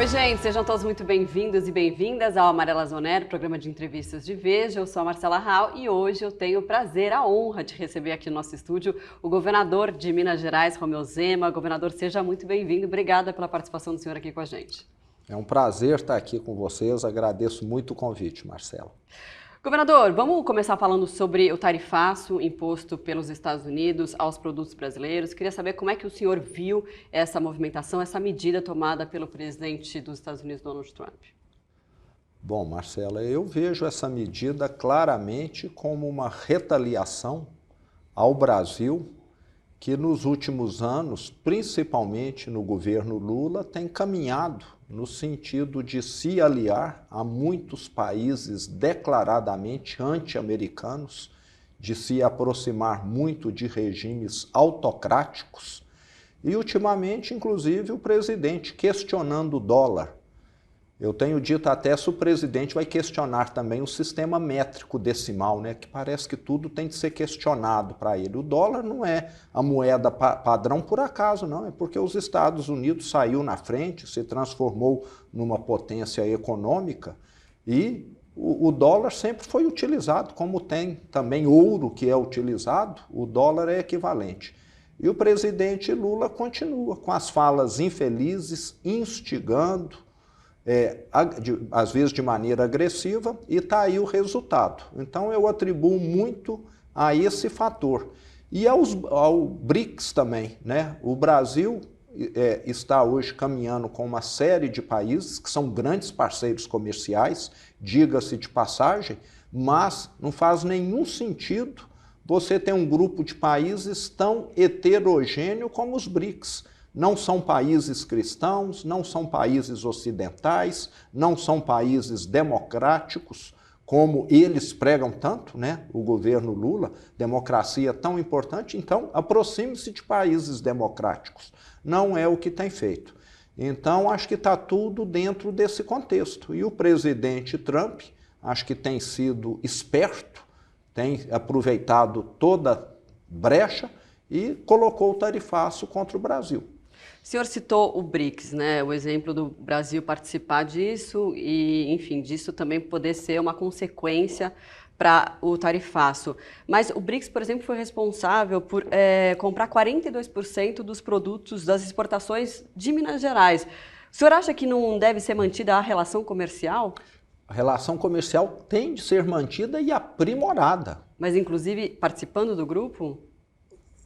Oi, gente, sejam todos muito bem-vindos e bem-vindas ao Amarela Zoner, programa de entrevistas de Veja. Eu sou a Marcela Rau e hoje eu tenho o prazer, a honra de receber aqui no nosso estúdio o governador de Minas Gerais, Romeu Zema. Governador, seja muito bem-vindo. Obrigada pela participação do senhor aqui com a gente. É um prazer estar aqui com vocês. Agradeço muito o convite, Marcela. Governador, vamos começar falando sobre o tarifaço imposto pelos Estados Unidos aos produtos brasileiros. Queria saber como é que o senhor viu essa movimentação, essa medida tomada pelo presidente dos Estados Unidos, Donald Trump. Bom, Marcela, eu vejo essa medida claramente como uma retaliação ao Brasil, que nos últimos anos, principalmente no governo Lula, tem caminhado no sentido de se aliar a muitos países declaradamente anti-americanos, de se aproximar muito de regimes autocráticos e, ultimamente, inclusive, o presidente questionando o dólar. Eu tenho dito até se o presidente vai questionar também o sistema métrico decimal, né? Que parece que tudo tem de ser questionado para ele. O dólar não é a moeda padrão por acaso, não. É porque os Estados Unidos saiu na frente, se transformou numa potência econômica e o dólar sempre foi utilizado, como tem também ouro que é utilizado, o dólar é equivalente. E o presidente Lula continua com as falas infelizes, instigando, às vezes de maneira agressiva, e está aí o resultado. Então eu atribuo muito a esse fator. E ao BRICS também, né? O Brasil está hoje caminhando com uma série de países que são grandes parceiros comerciais, diga-se de passagem, mas não faz nenhum sentido você ter um grupo de países tão heterogêneo como os BRICS. Não são países cristãos, não são países ocidentais, não são países democráticos, como eles pregam tanto, né? O governo Lula, democracia tão importante, então aproxime-se de países democráticos. Não é o que tem feito. Então acho que está tudo dentro desse contexto. E o presidente Trump, acho que tem sido esperto, tem aproveitado toda brecha e colocou o tarifaço contra o Brasil. O senhor citou o BRICS, né? O exemplo do Brasil participar disso e, enfim, disso também poder ser uma consequência para o tarifaço. Mas o BRICS, por exemplo, foi responsável por comprar 42% dos produtos das exportações de Minas Gerais. O senhor acha que não deve ser mantida a relação comercial? A relação comercial tem de ser mantida e aprimorada. Mas, inclusive, participando do grupo?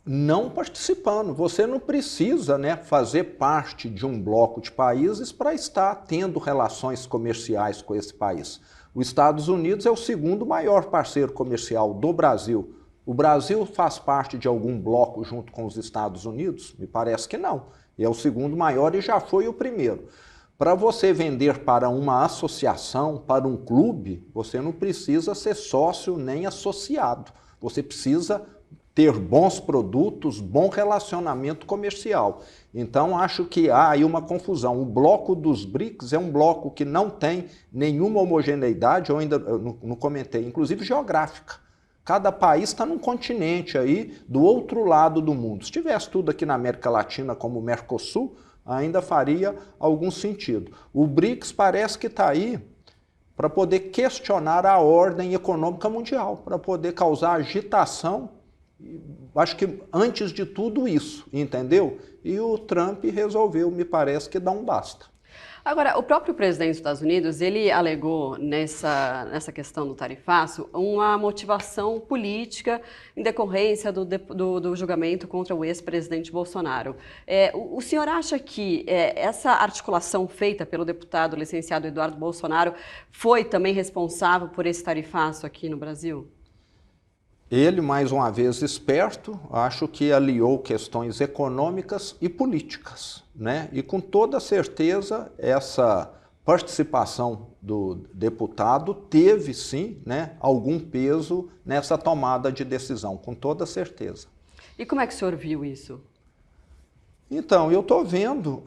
Não participando. Você não precisa, né, fazer parte de um bloco de países para estar tendo relações comerciais com esse país. Os Estados Unidos é o segundo maior parceiro comercial do Brasil. O Brasil faz parte de algum bloco junto com os Estados Unidos? Me parece que não. É o segundo maior e já foi o primeiro. Para você vender para uma associação, para um clube, você não precisa ser sócio nem associado. Você precisa ter bons produtos, bom relacionamento comercial. Então, acho que há aí uma confusão. O bloco dos BRICS é um bloco que não tem nenhuma homogeneidade, eu ainda não comentei, inclusive geográfica. Cada país está num continente aí do outro lado do mundo. Se tivesse tudo aqui na América Latina como o Mercosul, ainda faria algum sentido. O BRICS parece que está aí para poder questionar a ordem econômica mundial, para poder causar agitação. Acho que antes de tudo isso, entendeu? E o Trump resolveu, me parece, que dá um basta. Agora, o próprio presidente dos Estados Unidos, ele alegou nessa questão do tarifaço uma motivação política em decorrência do julgamento contra o ex-presidente Bolsonaro. O senhor acha que essa articulação feita pelo deputado licenciado Eduardo Bolsonaro foi também responsável por esse tarifaço aqui no Brasil? Ele, mais uma vez esperto, acho que aliou questões econômicas e políticas, né? E com toda certeza essa participação do deputado teve sim, né, algum peso nessa tomada de decisão, com toda certeza. E como é que o senhor viu isso? Então, eu estou vendo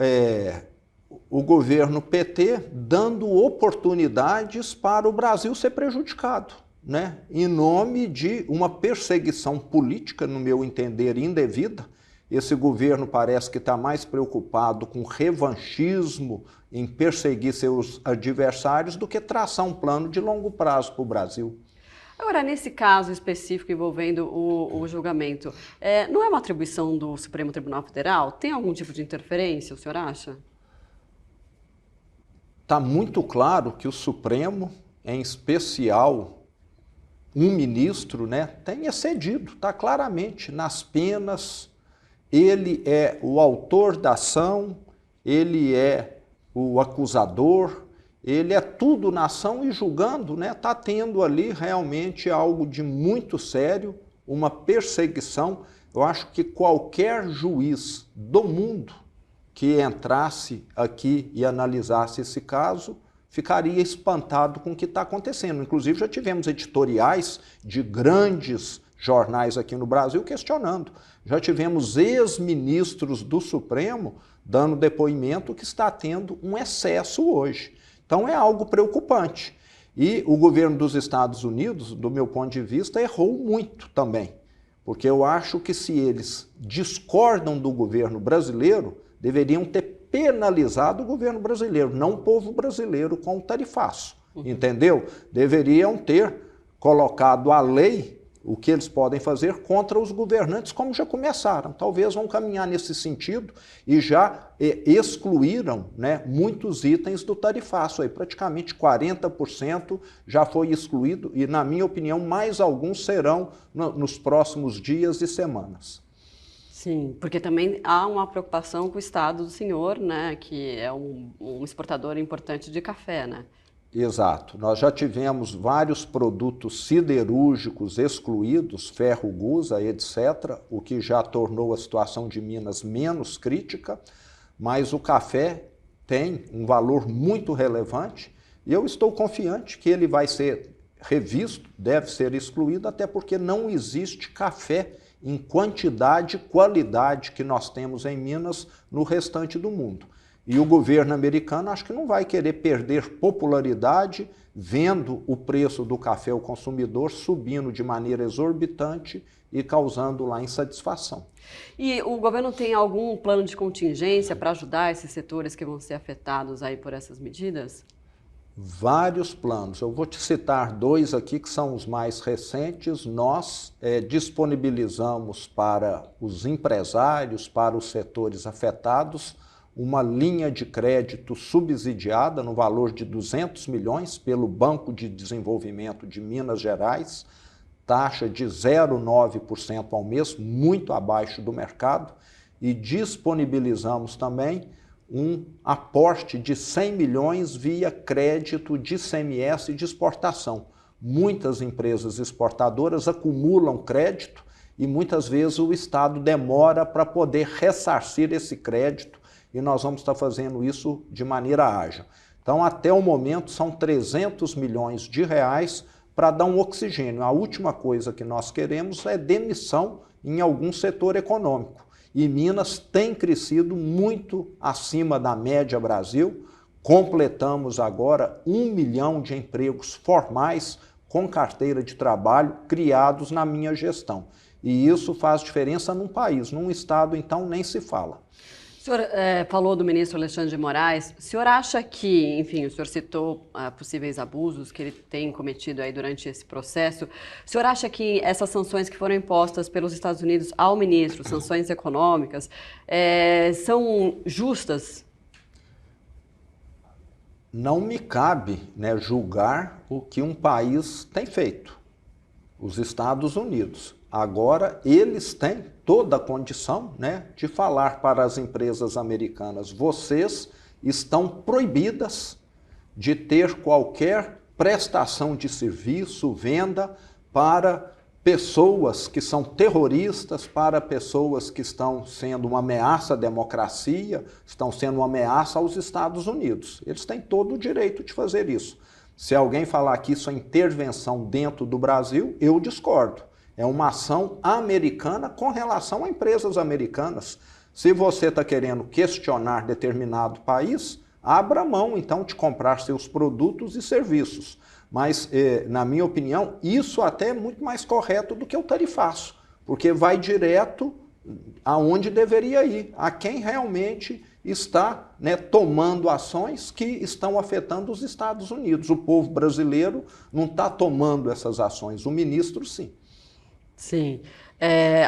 o governo PT dando oportunidades para o Brasil ser prejudicado, né, em nome de uma perseguição política, no meu entender, indevida, Esse governo parece que está mais preocupado com revanchismo, em perseguir seus adversários, do que traçar um plano de longo prazo para o Brasil. Agora, nesse caso específico envolvendo o julgamento, não é uma atribuição do Supremo Tribunal Federal? Tem algum tipo de interferência, o senhor acha? Está muito claro que o Supremo, em especial um ministro, né, tem excedido, está claramente nas penas. Ele é o autor da ação, ele é o acusador, ele é tudo na ação e julgando, né? Está tendo ali realmente algo de muito sério, uma perseguição. Eu acho que qualquer juiz do mundo que entrasse aqui e analisasse esse caso ficaria espantado com o que está acontecendo. Inclusive já tivemos editoriais de grandes jornais aqui no Brasil questionando. Já tivemos ex-ministros do Supremo dando depoimento que está tendo um excesso hoje. Então é algo preocupante. E o governo dos Estados Unidos, do meu ponto de vista, errou muito também. Porque eu acho que se eles discordam do governo brasileiro, deveriam ter penalizado o governo brasileiro, não o povo brasileiro com o tarifaço. Entendeu? Deveriam ter colocado a lei, o que eles podem fazer contra os governantes, como já começaram. Talvez vão caminhar nesse sentido e já excluíram, né, muitos itens do tarifaço. Aí, praticamente 40% já foi excluído e, na minha opinião, mais alguns serão nos próximos dias e semanas. Sim, porque também há uma preocupação com o estado do senhor, né, que é um exportador importante de café, né? Exato. Nós já tivemos vários produtos siderúrgicos excluídos, ferro, gusa, etc., o que já tornou a situação de Minas menos crítica, mas o café tem um valor muito relevante e eu estou confiante que ele vai ser revisto, deve ser excluído, até porque não existe café em quantidade e qualidade que nós temos em Minas no restante do mundo. E o governo americano acho que não vai querer perder popularidade vendo o preço do café ao consumidor subindo de maneira exorbitante e causando lá insatisfação. E o governo tem algum plano de contingência para ajudar esses setores que vão ser afetados aí por essas medidas? Vários planos. Eu vou te citar dois aqui que são os mais recentes. Nós disponibilizamos para os empresários, para os setores afetados, uma linha de crédito subsidiada no valor de 200 milhões pelo Banco de Desenvolvimento de Minas Gerais, taxa de 0,9% ao mês, muito abaixo do mercado, e disponibilizamos também um aporte de 100 milhões via crédito de ICMS de exportação. Muitas empresas exportadoras acumulam crédito e muitas vezes o Estado demora para poder ressarcir esse crédito e nós vamos estar fazendo isso de maneira ágil. Então, até o momento, são 300 milhões de reais para dar um oxigênio. A última coisa que nós queremos é demissão em algum setor econômico. E Minas tem crescido muito acima da média Brasil. Completamos agora 1 milhão de empregos formais com carteira de trabalho criados na minha gestão. E isso faz diferença num país, num estado, então, nem se fala. O senhor falou do ministro Alexandre de Moraes. O senhor acha que, enfim, o senhor citou possíveis abusos que ele tem cometido aí durante esse processo. O senhor acha que essas sanções que foram impostas pelos Estados Unidos ao ministro, sanções econômicas, são justas? Não me cabe, né, julgar o que um país tem feito, os Estados Unidos. Agora, eles têm toda a condição, né, de falar para as empresas americanas: vocês estão proibidas de ter qualquer prestação de serviço, venda para pessoas que são terroristas, para pessoas que estão sendo uma ameaça à democracia, estão sendo uma ameaça aos Estados Unidos. Eles têm todo o direito de fazer isso. Se alguém falar que isso é intervenção dentro do Brasil, eu discordo. É uma ação americana com relação a empresas americanas. Se você está querendo questionar determinado país, abra mão, então, de comprar seus produtos e serviços. Mas, na minha opinião, isso até é muito mais correto do que o tarifaço, porque vai direto aonde deveria ir, a quem realmente está, né, tomando ações que estão afetando os Estados Unidos. O povo brasileiro não está tomando essas ações, o ministro sim. Sim.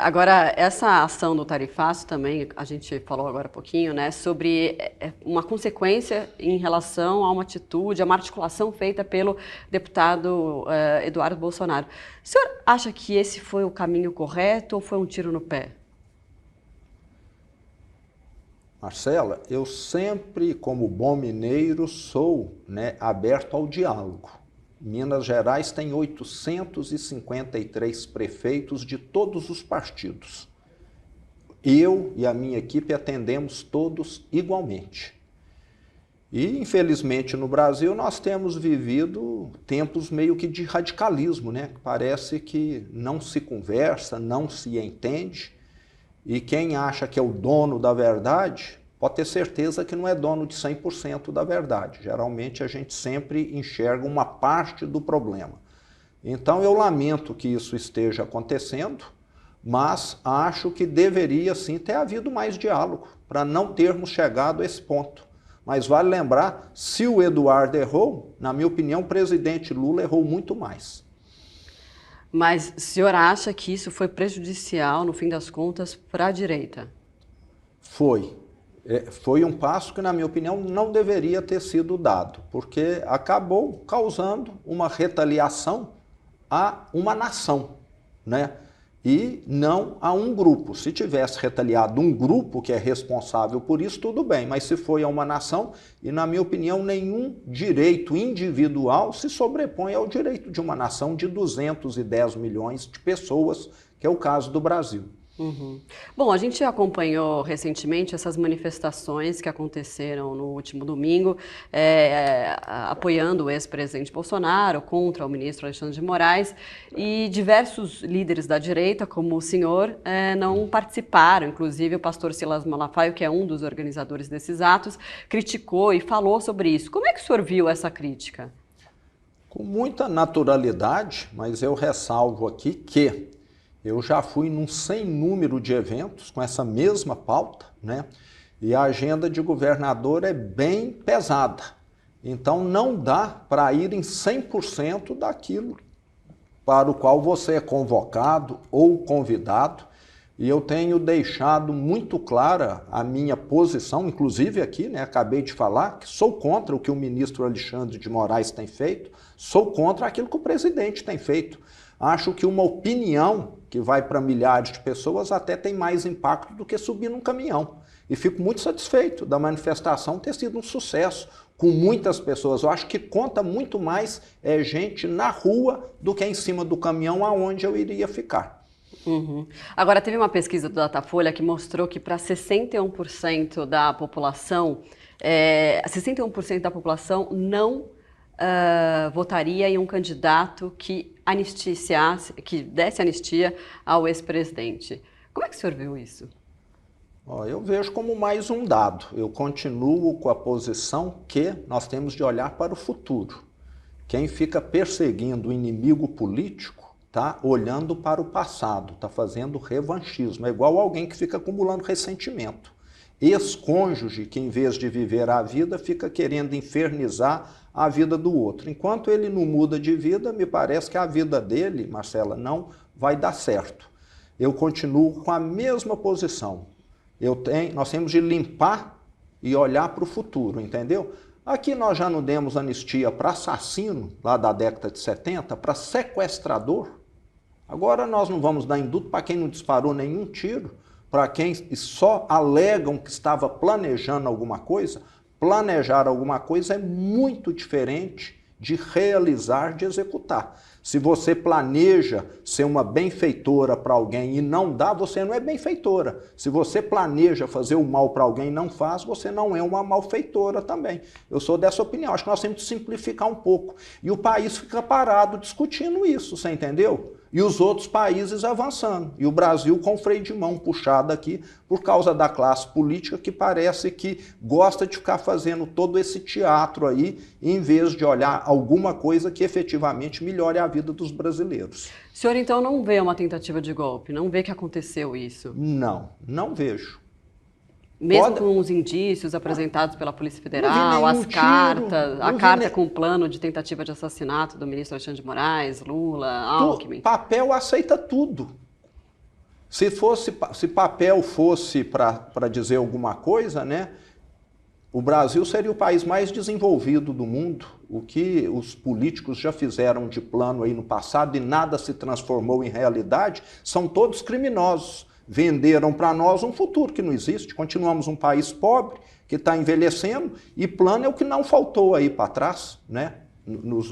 Agora, essa ação do tarifaço também, a gente falou agora há pouquinho, né, sobre uma consequência em relação a uma atitude, a uma articulação feita pelo deputado Eduardo Bolsonaro. O senhor acha que esse foi o caminho correto ou foi um tiro no pé? Marcela, eu sempre, como bom mineiro, sou, né, aberto ao diálogo. Minas Gerais tem 853 prefeitos de todos os partidos. Eu e a minha equipe atendemos todos igualmente. E, infelizmente, no Brasil nós temos vivido tempos meio que de radicalismo, né? Parece que não se conversa, não se entende, e quem acha que é o dono da verdade pode ter certeza que não é dono de 100% da verdade. Geralmente a gente sempre enxerga uma parte do problema. Então eu lamento que isso esteja acontecendo, mas acho que deveria sim ter havido mais diálogo para não termos chegado a esse ponto. Mas vale lembrar, se o Eduardo errou, na minha opinião, o presidente Lula errou muito mais. Mas o senhor acha que isso foi prejudicial, no fim das contas, para a direita? Foi. Foi um passo que, na minha opinião, não deveria ter sido dado, porque acabou causando uma retaliação a uma nação, né? E não a um grupo. Se tivesse retaliado um grupo que é responsável por isso, tudo bem, mas se foi a uma nação, e na minha opinião, nenhum direito individual se sobrepõe ao direito de uma nação de 210 milhões de pessoas, que é o caso do Brasil. Uhum. Bom, a gente acompanhou recentemente essas manifestações que aconteceram no último domingo, apoiando o ex-presidente Bolsonaro, contra o ministro Alexandre de Moraes, e diversos líderes da direita, como o senhor, não participaram. Inclusive o pastor Silas Malafaio, que é um dos organizadores desses atos, criticou e falou sobre isso. Como é que o senhor viu essa crítica? Com muita naturalidade, mas eu ressalvo aqui que eu já fui num sem número de eventos com essa mesma pauta, né? E a agenda de governador é bem pesada. Então não dá para ir em 100% daquilo para o qual você é convocado ou convidado. E eu tenho deixado muito clara a minha posição, inclusive aqui, né? Acabei de falar que sou contra o que o ministro Alexandre de Moraes tem feito, sou contra aquilo que o presidente tem feito. Acho que uma opinião que vai para milhares de pessoas até tem mais impacto do que subir num caminhão. E fico muito satisfeito da manifestação ter sido um sucesso, com muitas pessoas. Eu acho que conta muito mais gente na rua do que em cima do caminhão aonde eu iria ficar. Uhum. Agora, teve uma pesquisa do Datafolha que mostrou que para 61% da população, 61% da população não votaria em um candidato que que desse anistia ao ex-presidente. Como é que o senhor viu isso? Eu vejo como mais um dado. Eu continuo com a posição que nós temos de olhar para o futuro. Quem fica perseguindo o inimigo político está olhando para o passado, está fazendo revanchismo. É igual alguém que fica acumulando ressentimento. Ex-cônjuge que, em vez de viver a vida, fica querendo infernizar a vida do outro. Enquanto ele não muda de vida, me parece que a vida dele, Marcela, não vai dar certo. Eu continuo com a mesma posição. Nós temos de limpar e olhar para o futuro, entendeu? Aqui nós já não demos anistia para assassino, lá da década de 70, para sequestrador. Agora nós não vamos dar indulto para quem não disparou nenhum tiro, para quem só alegam que estava planejando alguma coisa. Planejar alguma coisa é muito diferente de realizar, de executar. Se você planeja ser uma benfeitora para alguém e não dá, você não é benfeitora. Se você planeja fazer o mal para alguém e não faz, você não é uma malfeitora também. Eu sou dessa opinião. Acho que nós temos que simplificar um pouco. E o país fica parado discutindo isso, você entendeu? e os outros países avançando. E o Brasil com o freio de mão puxado aqui por causa da classe política que parece que gosta de ficar fazendo todo esse teatro aí, em vez de olhar alguma coisa que efetivamente melhore a vida dos brasileiros. O senhor então não vê uma tentativa de golpe, não vê que aconteceu isso? Não, não vejo. Mesmo com os indícios apresentados pela Polícia Federal, as cartas, a carta com o plano de tentativa de assassinato do ministro Alexandre de Moraes, Lula, Alckmin. Papel aceita tudo. Se papel fosse para dizer alguma coisa, né, o Brasil seria o país mais desenvolvido do mundo. O que os políticos já fizeram de plano aí no passado e nada se transformou em realidade, são todos criminosos. Venderam para nós um futuro que não existe. Continuamos um país pobre, que está envelhecendo, e plano é o que não faltou aí para trás, né? Nas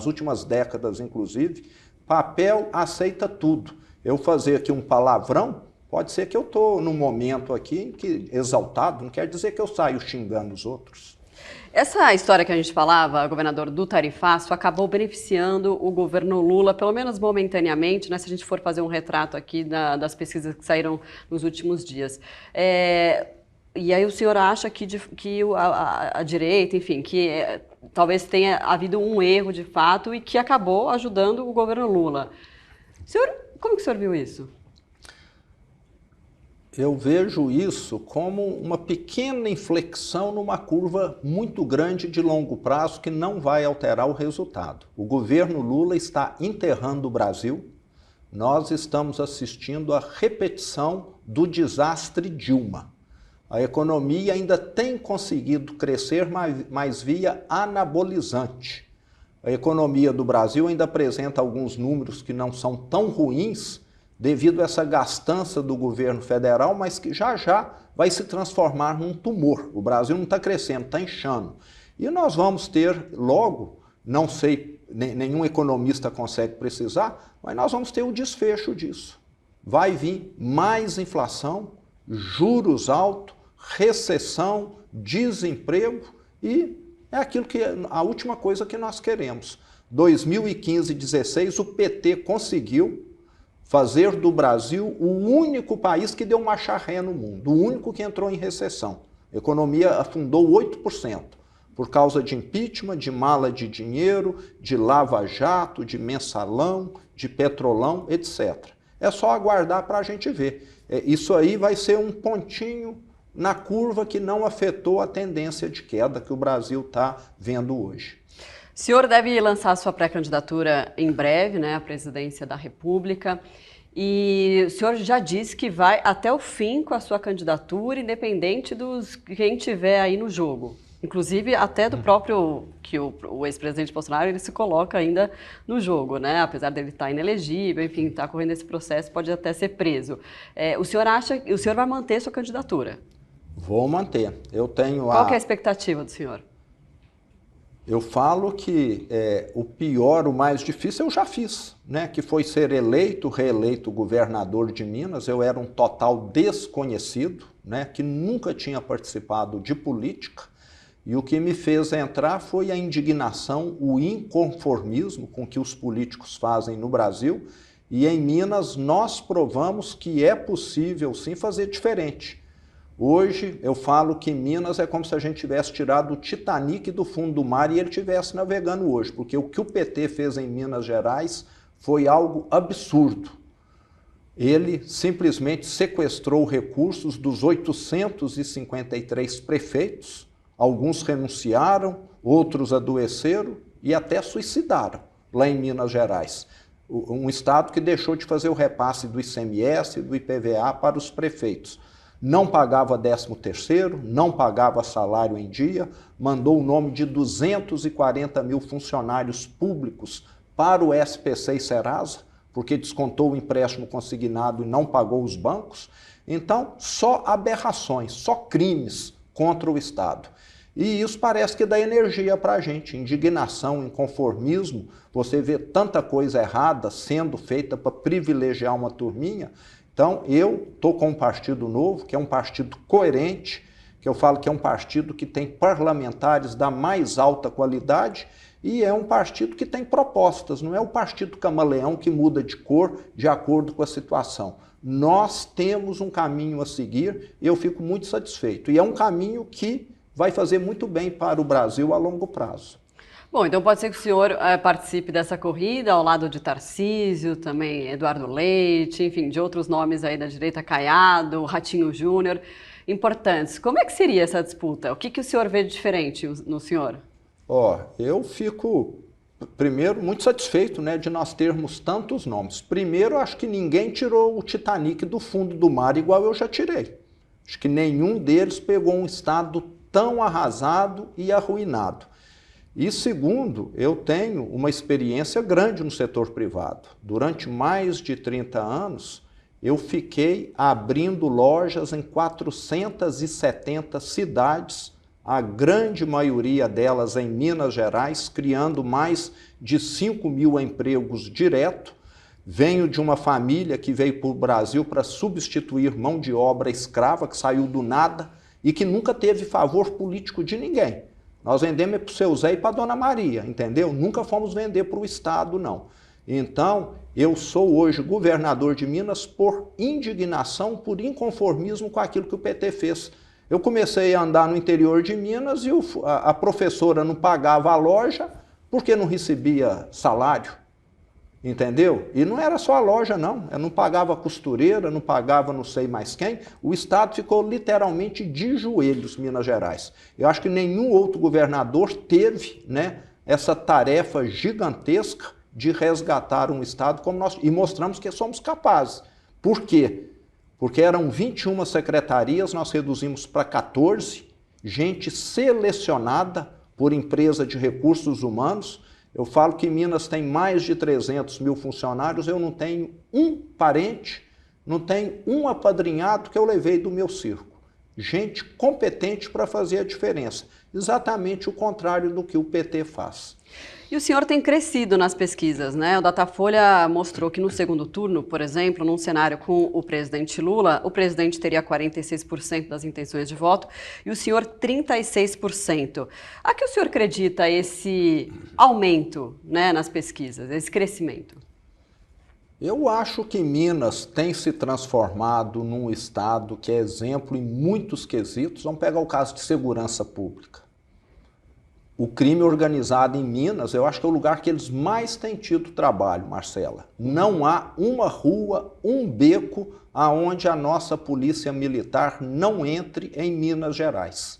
últimas décadas, inclusive. Papel aceita tudo. Eu fazer aqui um palavrão, pode ser que eu estou num momento aqui exaltado, não quer dizer que eu saio xingando os outros. Essa história que a gente falava, governador, do tarifaço, acabou beneficiando o governo Lula, pelo menos momentaneamente, né, se a gente for fazer um retrato aqui das pesquisas que saíram nos últimos dias. E aí o senhor acha que a direita, enfim, talvez tenha havido um erro de fato e que acabou ajudando o governo Lula. Como que o senhor viu isso? Eu vejo isso como uma pequena inflexão numa curva muito grande de longo prazo que não vai alterar o resultado. O governo Lula está enterrando o Brasil. Nós estamos assistindo à repetição do desastre Dilma. A economia ainda tem conseguido crescer, mas via anabolizante. A economia do Brasil ainda apresenta alguns números que não são tão ruins, devido a essa gastança do governo federal, mas que já já vai se transformar num tumor. O Brasil não está crescendo, está inchando. E nós vamos ter logo, não sei, nenhum economista consegue precisar, mas nós vamos ter o desfecho disso. Vai vir mais inflação, juros altos, recessão, desemprego e é a última coisa que nós queremos. 2015 e 2016 o PT conseguiu fazer do Brasil o único país que deu marcha ré no mundo, o único que entrou em recessão. A economia afundou 8%, por causa de impeachment, de mala de dinheiro, de lava-jato, de mensalão, de petrolão, etc. É só aguardar para a gente ver. Isso aí vai ser um pontinho na curva que não afetou a tendência de queda que o Brasil está vendo hoje. O senhor deve lançar sua pré-candidatura em breve, né, à presidência da República. E o senhor já disse que vai até o fim com a sua candidatura, independente dos quem tiver aí no jogo. Inclusive até do próprio, que o ex-presidente Bolsonaro, ele se coloca ainda no jogo, né? Apesar dele estar inelegível, enfim, está correndo esse processo, pode até ser preso. O senhor vai manter sua candidatura? Vou manter. Qual que é a expectativa do senhor? Eu falo que o pior, o mais difícil eu já fiz, né? Que foi ser reeleito governador de Minas. Eu era um total desconhecido, né? Que nunca tinha participado de política. E o que me fez entrar foi a indignação, o inconformismo com que os políticos fazem no Brasil. E em Minas nós provamos que é possível sim fazer diferente. Hoje eu falo que Minas é como se a gente tivesse tirado o Titanic do fundo do mar e ele estivesse navegando hoje, porque o que o PT fez em Minas Gerais foi algo absurdo. Ele simplesmente sequestrou recursos dos 853 prefeitos, alguns renunciaram, outros adoeceram e até suicidaram lá em Minas Gerais. Um estado que deixou de fazer o repasse do ICMS e do IPVA para os prefeitos. Não pagava 13º, não pagava salário em dia, mandou o nome de 240 mil funcionários públicos para o SPC e Serasa, porque descontou o empréstimo consignado e não pagou os bancos. Então, só aberrações, só crimes contra o Estado. E isso parece que dá energia para a gente, indignação, inconformismo, você vê tanta coisa errada sendo feita para privilegiar uma turminha. Então, eu estou com um partido novo, que é um partido coerente, que eu falo que é um partido que tem parlamentares da mais alta qualidade e é um partido que tem propostas, não é o partido camaleão que muda de cor de acordo com a situação. Nós temos um caminho a seguir e eu fico muito satisfeito. E é um caminho que vai fazer muito bem para o Brasil a longo prazo. Bom, então pode ser que o senhor participe dessa corrida ao lado de Tarcísio, também Eduardo Leite, enfim, de outros nomes aí da direita, Caiado, Ratinho Júnior, importantes. Como é que seria essa disputa? O que o senhor vê de diferente no senhor? Eu fico, primeiro, muito satisfeito, né, de nós termos tantos nomes. Primeiro, acho que ninguém tirou o Titanic do fundo do mar igual eu já tirei. Acho que nenhum deles pegou um estado tão arrasado e arruinado. E segundo, eu tenho uma experiência grande no setor privado. Durante mais de 30 anos, eu fiquei abrindo lojas em 470 cidades, a grande maioria delas em Minas Gerais, criando mais de 5.000 empregos direto. Venho de uma família que veio para o Brasil para substituir mão de obra escrava, que saiu do nada e que nunca teve favor político de ninguém. Nós vendemos para o seu Zé e para a Dona Maria, entendeu? Nunca fomos vender para o Estado, não. Então, eu sou hoje governador de Minas por indignação, por inconformismo com aquilo que o PT fez. Eu comecei a andar no interior de Minas e a professora não pagava a loja porque não recebia salário, entendeu? E não era só a loja, não. Eu não pagava a costureira, não pagava não sei mais quem. O Estado ficou literalmente de joelhos, Minas Gerais. Eu acho que nenhum outro governador teve, né, essa tarefa gigantesca de resgatar um Estado como nós. E mostramos que somos capazes. Por quê? Porque eram 21 secretarias, nós reduzimos para 14, gente selecionada por empresa de recursos humanos. Eu falo que Minas tem mais de 300.000 funcionários, eu não tenho um parente, não tenho um apadrinhado que eu levei do meu circo. Gente competente para fazer a diferença. Exatamente o contrário do que o PT faz. E o senhor tem crescido nas pesquisas, né? O Datafolha mostrou que no segundo turno, por exemplo, num cenário com o presidente Lula, o presidente teria 46% das intenções de voto e o senhor 36%. A que o senhor acredita esse aumento, né, nas pesquisas, esse crescimento? Eu acho que Minas tem se transformado num estado que é exemplo em muitos quesitos. Vamos pegar o caso de segurança pública. O crime organizado em Minas, eu acho que é o lugar que eles mais têm tido trabalho, Marcela. Não há uma rua, um beco aonde a nossa polícia militar não entre em Minas Gerais.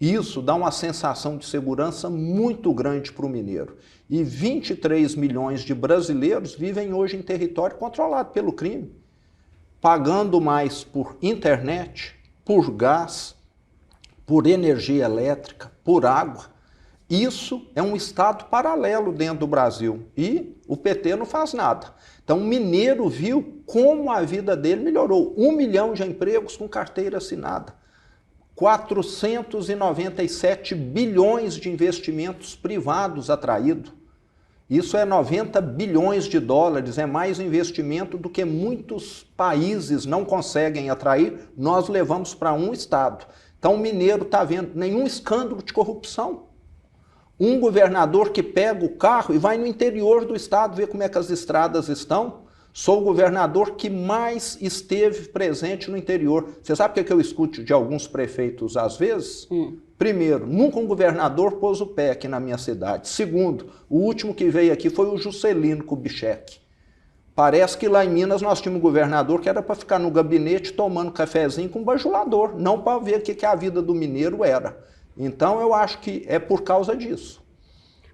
Isso dá uma sensação de segurança muito grande para o mineiro. E 23 milhões de brasileiros vivem hoje em território controlado pelo crime, pagando mais por internet, por gás, por energia elétrica, por água. Isso é um estado paralelo dentro do Brasil e o PT não faz nada. Então o mineiro viu como a vida dele melhorou. 1 milhão de empregos com carteira assinada. 497 bilhões de investimentos privados atraídos. Isso é 90 bilhões de dólares, é mais investimento do que muitos países não conseguem atrair. Nós levamos para um estado. Então o mineiro está vendo nenhum escândalo de corrupção. Um governador que pega o carro e vai no interior do estado ver como é que as estradas estão. Sou o governador que mais esteve presente no interior. Você sabe o que eu escuto de alguns prefeitos às vezes? Primeiro, nunca um governador pôs o pé aqui na minha cidade. Segundo, o último que veio aqui foi o Juscelino Kubitschek. Parece que lá em Minas nós tínhamos um governador que era para ficar no gabinete tomando cafezinho com um bajulador, não para ver o que a vida do mineiro era. Então eu acho que é por causa disso.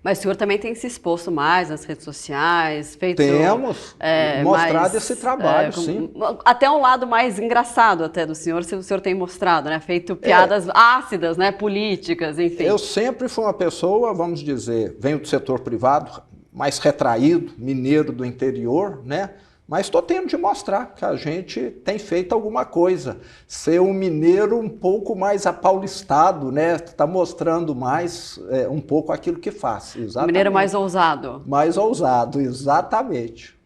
Mas o senhor também tem se exposto mais nas redes sociais, feito... Temos mostrado esse trabalho, sim. Até um lado mais engraçado até do senhor, se o senhor tem mostrado, né? Feito piadas ácidas, né? Políticas, enfim. Eu sempre fui uma pessoa, vamos dizer, venho do setor privado, mais retraído, mineiro do interior, né? Mas estou tendo de mostrar que a gente tem feito alguma coisa. Ser um mineiro um pouco mais apaulistado, né? Está mostrando mais um pouco aquilo que faz. Exatamente. Mineiro mais ousado. Mais ousado, exatamente.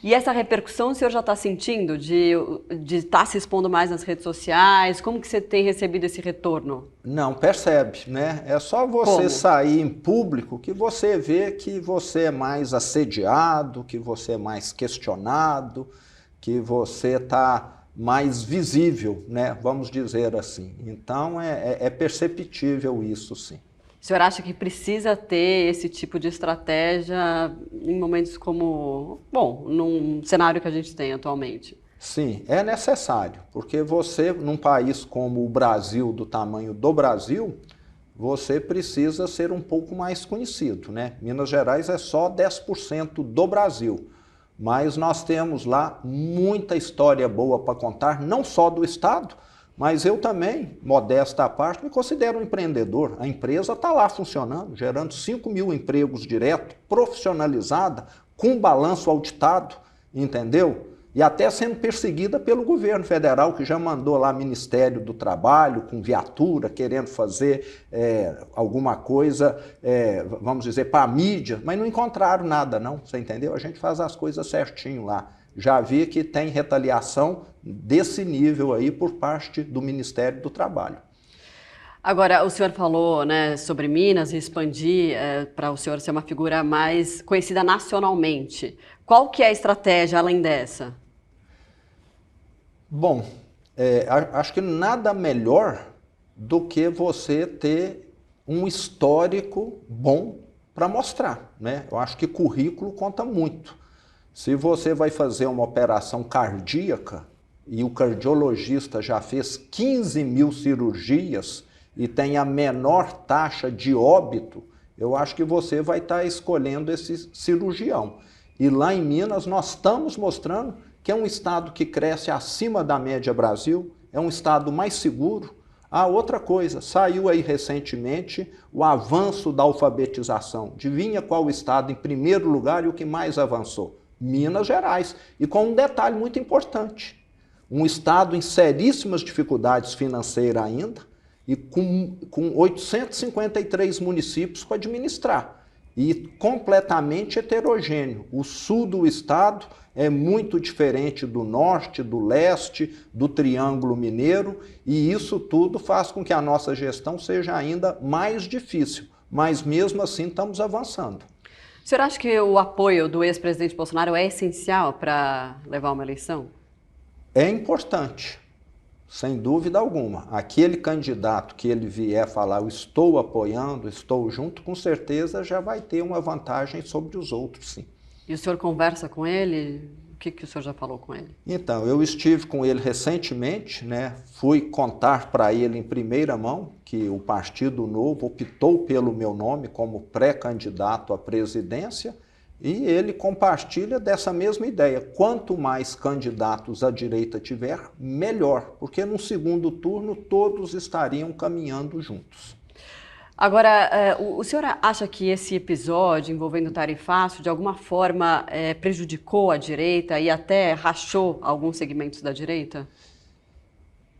E essa repercussão o senhor já está sentindo de estar se expondo mais nas redes sociais? Como que você tem recebido esse retorno? Não, percebe, né? É só você sair em público que você vê que você é mais assediado, que você é mais questionado, que você está mais visível, né? Vamos dizer assim. Então é perceptível isso, sim. O senhor acha que precisa ter esse tipo de estratégia em momentos como, bom, num cenário que a gente tem atualmente? Sim, é necessário, porque você, num país como o Brasil, do tamanho do Brasil, você precisa ser um pouco mais conhecido, né? Minas Gerais é só 10% do Brasil, mas nós temos lá muita história boa para contar, não só do estado, mas eu também, modesta à parte, me considero um empreendedor. A empresa está lá funcionando, gerando 5.000 empregos direto, profissionalizada, com balanço auditado, entendeu? E até sendo perseguida pelo governo federal, que já mandou lá Ministério do Trabalho, com viatura, querendo fazer alguma coisa, vamos dizer, para a mídia, mas não encontraram nada não, você entendeu? A gente faz as coisas certinho lá. Já vi que tem retaliação desse nível aí por parte do Ministério do Trabalho. Agora, o senhor falou, né, sobre Minas e expandir para o senhor ser uma figura mais conhecida nacionalmente. Qual que é a estratégia além dessa? Bom, acho que nada melhor do que você ter um histórico bom para mostrar, né? Eu acho que currículo conta muito. Se você vai fazer uma operação cardíaca e o cardiologista já fez 15.000 cirurgias e tem a menor taxa de óbito, eu acho que você vai estar escolhendo esse cirurgião. E lá em Minas nós estamos mostrando que é um estado que cresce acima da média Brasil, é um estado mais seguro. Ah, outra coisa, saiu aí recentemente o avanço da alfabetização. Adivinha qual o estado em primeiro lugar e o que mais avançou? Minas Gerais. E com um detalhe muito importante, um estado em seríssimas dificuldades financeiras ainda e com 853 municípios para administrar e completamente heterogêneo. O sul do estado é muito diferente do norte, do leste, do Triângulo Mineiro, e isso tudo faz com que a nossa gestão seja ainda mais difícil, mas mesmo assim estamos avançando. O senhor acha que o apoio do ex-presidente Bolsonaro é essencial para levar uma eleição? É importante, sem dúvida alguma. Aquele candidato que ele vier falar, eu estou apoiando, estou junto, com certeza já vai ter uma vantagem sobre os outros, sim. E o senhor conversa com ele? O que o senhor já falou com ele? Então, eu estive com ele recentemente, né? Fui contar para ele em primeira mão que o Partido Novo optou pelo meu nome como pré-candidato à presidência e ele compartilha dessa mesma ideia. Quanto mais candidatos à direita tiver, melhor, porque no segundo turno todos estariam caminhando juntos. Agora, o senhor acha que esse episódio envolvendo o tarifaço, de alguma forma, prejudicou a direita e até rachou alguns segmentos da direita?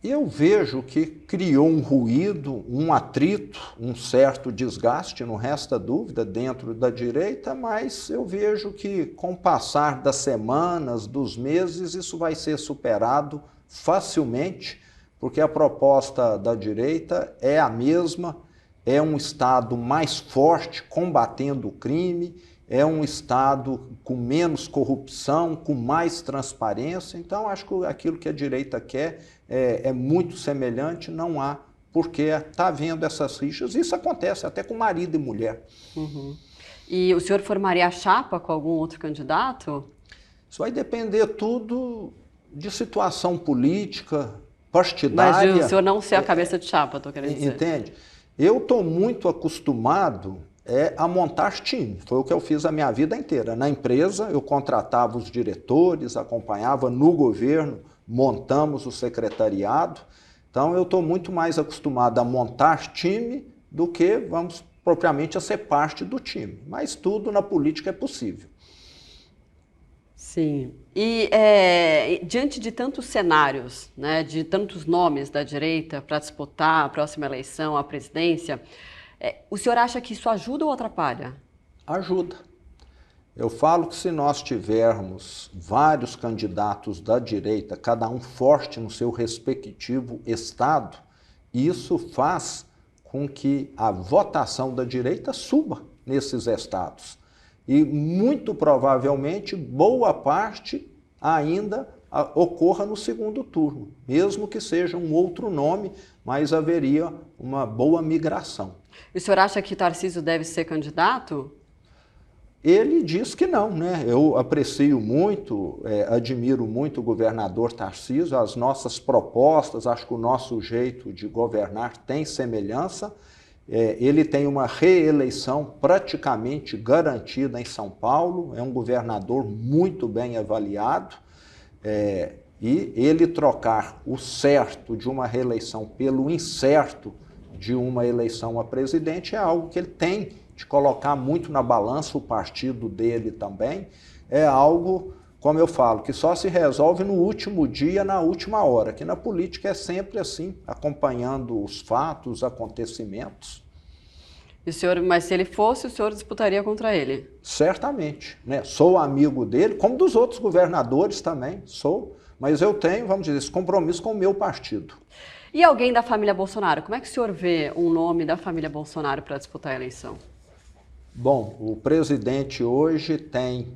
Eu vejo que criou um ruído, um atrito, um certo desgaste, não resta dúvida, dentro da direita, mas eu vejo que com o passar das semanas, dos meses, isso vai ser superado facilmente, porque a proposta da direita é a mesma. É um Estado mais forte, combatendo o crime, é um Estado com menos corrupção, com mais transparência. Então, acho que aquilo que a direita quer é muito semelhante, não há porque está havendo essas rixas. Isso acontece até com marido e mulher. Uhum. E o senhor formaria a chapa com algum outro candidato? Isso vai depender tudo de situação política, partidária. Mas o senhor não ser a cabeça de chapa, estou querendo dizer. Entende? Eu estou muito acostumado a montar time. Foi o que eu fiz a minha vida inteira. Na empresa, eu contratava os diretores, acompanhava no governo, montamos o secretariado. Então, eu estou muito mais acostumado a montar time do que, vamos, propriamente a ser parte do time. Mas tudo na política é possível. Sim. E diante de tantos cenários, né, de tantos nomes da direita para disputar a próxima eleição, a presidência, o senhor acha que isso ajuda ou atrapalha? Ajuda. Eu falo que se nós tivermos vários candidatos da direita, cada um forte no seu respectivo estado, isso faz com que a votação da direita suba nesses estados. E muito provavelmente boa parte ainda ocorra no segundo turno, mesmo que seja um outro nome, mas haveria uma boa migração. E o senhor acha que Tarcísio deve ser candidato? Ele diz que não, né? Eu aprecio muito, admiro muito o governador Tarcísio, as nossas propostas, acho que o nosso jeito de governar tem semelhança. Ele tem uma reeleição praticamente garantida em São Paulo, é um governador muito bem avaliado, e ele trocar o certo de uma reeleição pelo incerto de uma eleição a presidente é algo que ele tem de colocar muito na balança, o partido dele também, é algo, como eu falo, que só se resolve no último dia, na última hora, que na política é sempre assim, acompanhando os fatos, os acontecimentos. E o senhor, mas se ele fosse, o senhor disputaria contra ele? Certamente, né? Sou amigo dele, como dos outros governadores também, sou, mas eu tenho, vamos dizer, esse compromisso com o meu partido. E alguém da família Bolsonaro? Como é que o senhor vê um nome da família Bolsonaro para disputar a eleição? Bom, o presidente hoje tem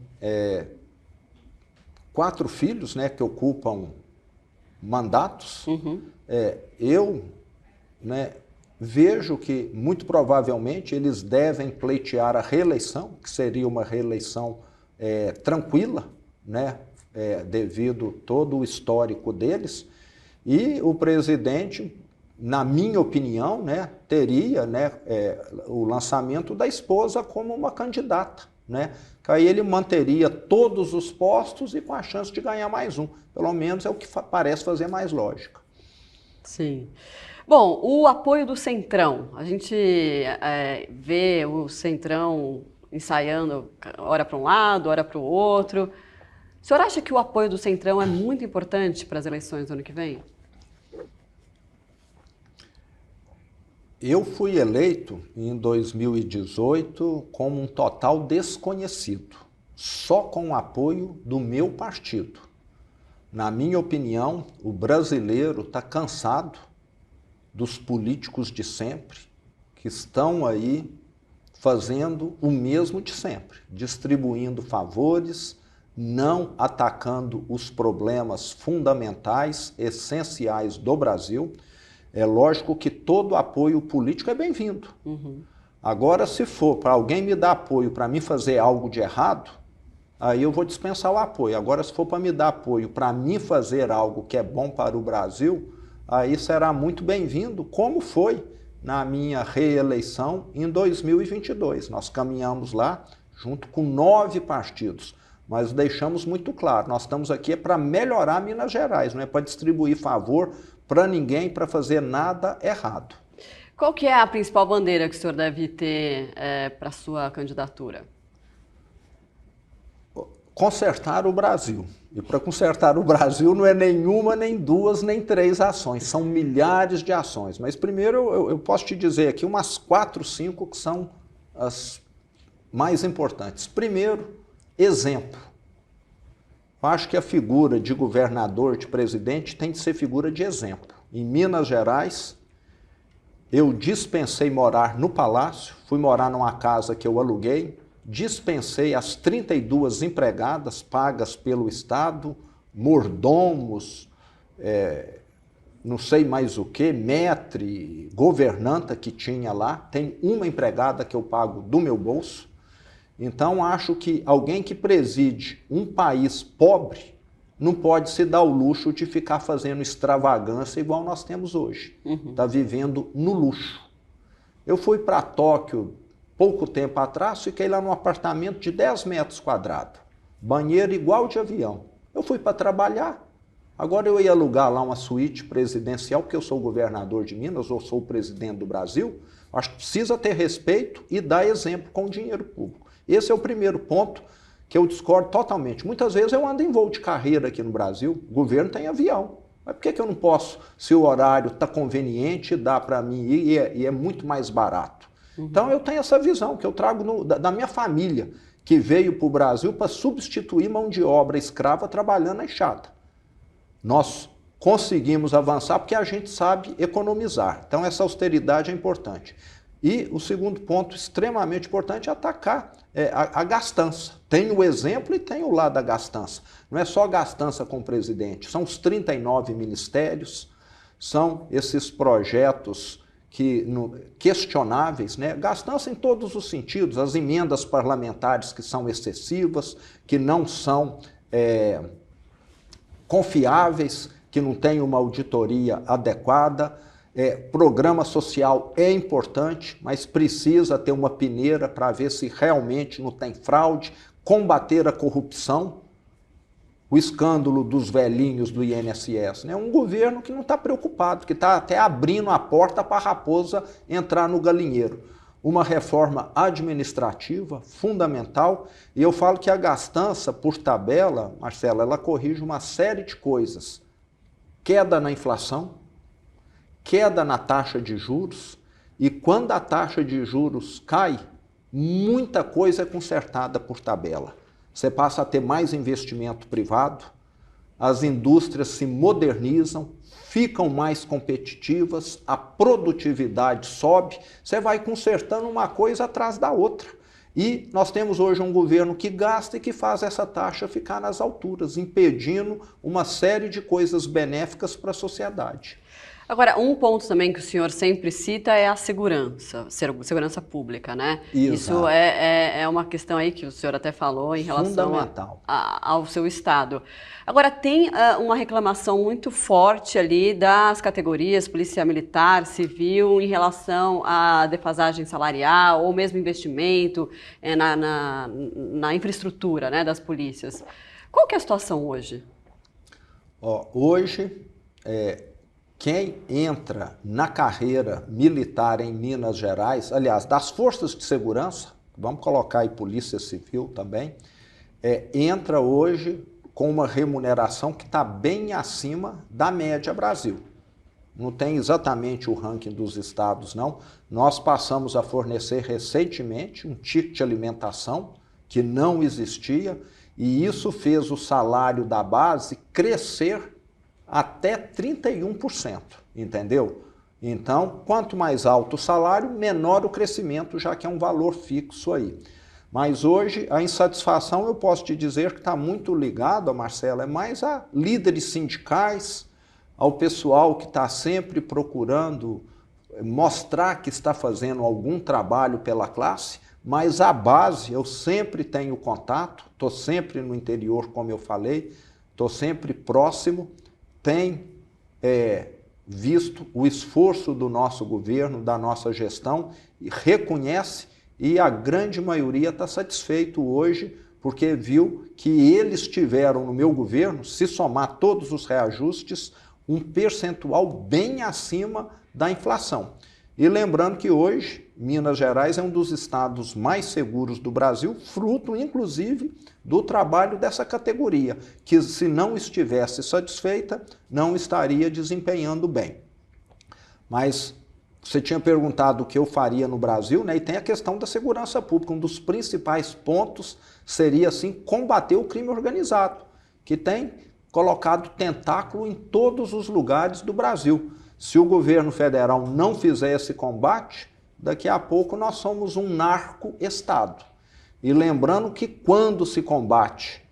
4 filhos, né, que ocupam mandatos. Eu, né, vejo que muito provavelmente eles devem pleitear a reeleição, que seria uma reeleição tranquila, né, devido todo o histórico deles. E o presidente, na minha opinião, né, teria, né, o lançamento da esposa como uma candidata, né, que aí ele manteria todos os postos e com a chance de ganhar mais um. Pelo menos é o que parece fazer mais lógica. Sim. Bom, o apoio do Centrão. A gente vê o Centrão ensaiando ora para um lado, ora para o outro. O senhor acha que o apoio do Centrão é muito importante para as eleições do ano que vem? Eu fui eleito em 2018 como um total desconhecido, só com o apoio do meu partido. Na minha opinião, o brasileiro está cansado dos políticos de sempre, que estão aí fazendo o mesmo de sempre, distribuindo favores, não atacando os problemas fundamentais, essenciais do Brasil. É lógico que todo apoio político é bem-vindo. Agora, se for para alguém me dar apoio para mim fazer algo de errado, aí eu vou dispensar o apoio. Agora, se for para me dar apoio para mim fazer algo que é bom para o Brasil, aí será muito bem-vindo, como foi na minha reeleição em 2022. Nós caminhamos lá junto com 9 partidos, mas deixamos muito claro, nós estamos aqui para melhorar Minas Gerais, não é para distribuir favor para ninguém, para fazer nada errado. Qual que é a principal bandeira que o senhor deve ter para a sua candidatura? Consertar o Brasil. E para consertar o Brasil não é nenhuma, nem 2, nem 3 ações, são milhares de ações. Mas primeiro eu posso te dizer aqui umas 4, 5 que são as mais importantes. Primeiro, exemplo. Eu acho que a figura de governador, de presidente, tem que ser figura de exemplo. Em Minas Gerais, eu dispensei morar no palácio, fui morar numa casa que eu aluguei, dispensei as 32 empregadas pagas pelo Estado, mordomos, não sei mais o que, maître, governanta que tinha lá, tem uma empregada que eu pago do meu bolso. Então, acho que alguém que preside um país pobre não pode se dar o luxo de ficar fazendo extravagância igual nós temos hoje. Está vivendo no luxo. Eu fui para Tóquio pouco tempo atrás, fiquei lá num apartamento de 10 metros quadrados, banheiro igual de avião. Eu fui para trabalhar. Agora eu ia alugar lá uma suíte presidencial, porque eu sou o governador de Minas, ou sou o presidente do Brasil. Acho que precisa ter respeito e dar exemplo com o dinheiro público. Esse é o primeiro ponto que eu discordo totalmente. Muitas vezes eu ando em voo de carreira aqui no Brasil, o governo tem avião. Mas por que eu não posso, se o horário está conveniente, dá para mim ir e é muito mais barato? Então eu tenho essa visão que eu trago da minha família, que veio para o Brasil para substituir mão de obra escrava trabalhando na enxada. Nós conseguimos avançar porque a gente sabe economizar. Então essa austeridade é importante. E o segundo ponto extremamente importante é atacar a gastança. Tem o exemplo e tem o lado da gastança. Não é só gastança com o presidente, são os 39 ministérios, são esses projetos questionáveis, né? Gastança em todos os sentidos, as emendas parlamentares que são excessivas, que não são confiáveis, que não têm uma auditoria adequada. Programa social é importante, mas precisa ter uma peneira para ver se realmente não tem fraude, combater a corrupção, o escândalo dos velhinhos do INSS, né? Um governo que não está preocupado, que está até abrindo a porta para a raposa entrar no galinheiro. Uma reforma administrativa fundamental, e eu falo que a gastança, por tabela, Marcela, ela corrige uma série de coisas. Queda na inflação, queda na taxa de juros, e quando a taxa de juros cai, muita coisa é consertada por tabela. Você passa a ter mais investimento privado, as indústrias se modernizam, ficam mais competitivas, a produtividade sobe, você vai consertando uma coisa atrás da outra. E nós temos hoje um governo que gasta e que faz essa taxa ficar nas alturas, impedindo uma série de coisas benéficas para a sociedade. Agora, um ponto também que o senhor sempre cita é a segurança pública, né? Exato. Isso é uma questão aí que o senhor até falou em relação ao seu estado. Agora, tem uma reclamação muito forte ali das categorias polícia militar, civil, em relação à defasagem salarial ou mesmo investimento na infraestrutura, né, das polícias. Qual que é a situação hoje? Hoje, quem entra na carreira militar em Minas Gerais, aliás, das forças de segurança, vamos colocar aí Polícia Civil também, entra hoje com uma remuneração que está bem acima da média Brasil. Não tem exatamente o ranking dos estados, não. Nós passamos a fornecer recentemente um ticket de alimentação que não existia, e isso fez o salário da base crescer até 31%, entendeu? Então, quanto mais alto o salário, menor o crescimento, já que é um valor fixo aí. Mas hoje, a insatisfação, eu posso te dizer que está muito ligado, Marcela, é mais a líderes sindicais, ao pessoal que está sempre procurando mostrar que está fazendo algum trabalho pela classe, mas a base, eu sempre tenho contato, estou sempre no interior, como eu falei, estou sempre próximo, tem visto o esforço do nosso governo, da nossa gestão, e reconhece, e a grande maioria está satisfeito hoje, porque viu que eles tiveram no meu governo, se somar todos os reajustes, um percentual bem acima da inflação. E lembrando que hoje, Minas Gerais é um dos estados mais seguros do Brasil, fruto, inclusive, do trabalho dessa categoria, que se não estivesse satisfeita, não estaria desempenhando bem. Mas você tinha perguntado o que eu faria no Brasil, né? E tem a questão da segurança pública. Um dos principais pontos seria, assim, combater o crime organizado, que tem colocado tentáculo em todos os lugares do Brasil. Se o governo federal não fizer esse combate, daqui a pouco nós somos um narco-estado. E lembrando que quando se combate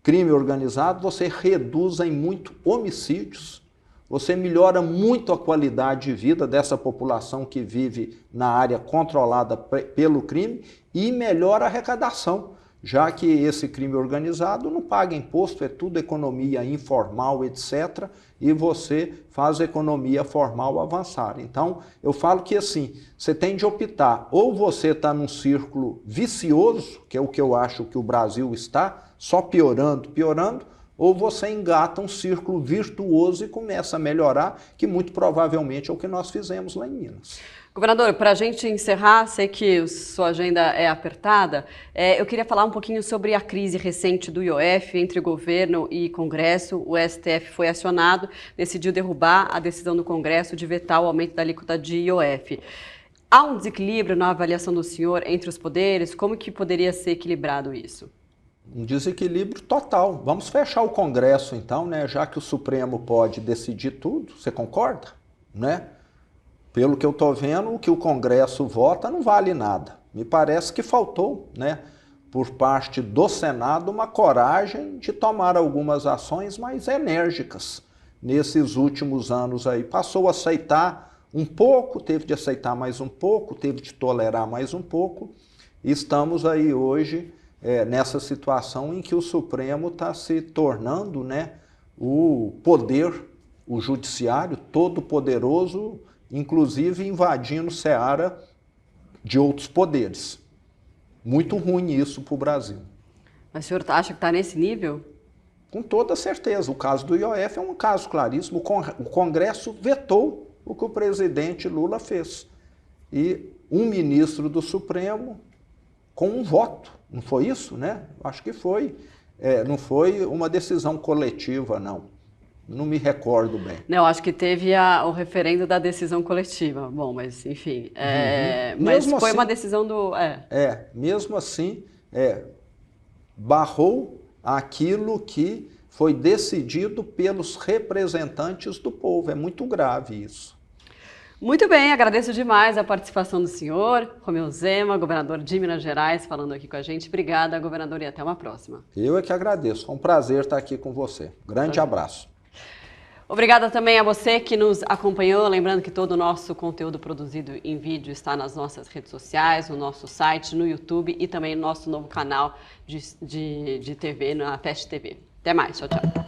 crime organizado, você reduz em muito homicídios, você melhora muito a qualidade de vida dessa população que vive na área controlada pelo crime e melhora a arrecadação, já que esse crime organizado não paga imposto, é tudo economia informal, etc., e você faz a economia formal avançar. Então, eu falo que assim, você tem de optar, ou você está num círculo vicioso, que é o que eu acho que o Brasil está, só piorando, ou você engata um círculo virtuoso e começa a melhorar, que muito provavelmente é o que nós fizemos lá em Minas. Governador, para a gente encerrar, sei que sua agenda é apertada, eu queria falar um pouquinho sobre a crise recente do IOF entre governo e Congresso. O STF foi acionado, decidiu derrubar a decisão do Congresso de vetar o aumento da alíquota de IOF. Há um desequilíbrio na avaliação do senhor entre os poderes? Como que poderia ser equilibrado isso? Um desequilíbrio total. Vamos fechar o Congresso então, né? Já que o Supremo pode decidir tudo, você concorda? Né? Pelo que eu estou vendo, o que o Congresso vota não vale nada. Me parece que faltou, né, por parte do Senado, uma coragem de tomar algumas ações mais enérgicas nesses últimos anos aí. Passou a aceitar um pouco, teve de aceitar mais um pouco, teve de tolerar mais um pouco. Estamos aí hoje nessa situação em que o Supremo está se tornando, né, o poder, o judiciário todo poderoso, inclusive invadindo seara de outros poderes. Muito ruim isso para o Brasil. Mas o senhor acha que está nesse nível? Com toda certeza. O caso do IOF é um caso claríssimo. O Congresso vetou o que o presidente Lula fez. E um ministro do Supremo com um voto. Não foi isso, né? Acho que foi. Não foi uma decisão coletiva, não. Não me recordo bem. Não, acho que teve o referendo da decisão coletiva. Bom, mas enfim. Mas foi assim, uma decisão do... mesmo assim, barrou aquilo que foi decidido pelos representantes do povo. É muito grave isso. Muito bem, agradeço demais a participação do senhor, Romeu Zema, governador de Minas Gerais, falando aqui com a gente. Obrigada, governador, e até uma próxima. Eu é que agradeço. Foi um prazer estar aqui com você. Grande abraço. Obrigada também a você que nos acompanhou. Lembrando que todo o nosso conteúdo produzido em vídeo está nas nossas redes sociais, no nosso site, no YouTube e também no nosso novo canal de TV, na Fast TV. Até mais, tchau, tchau.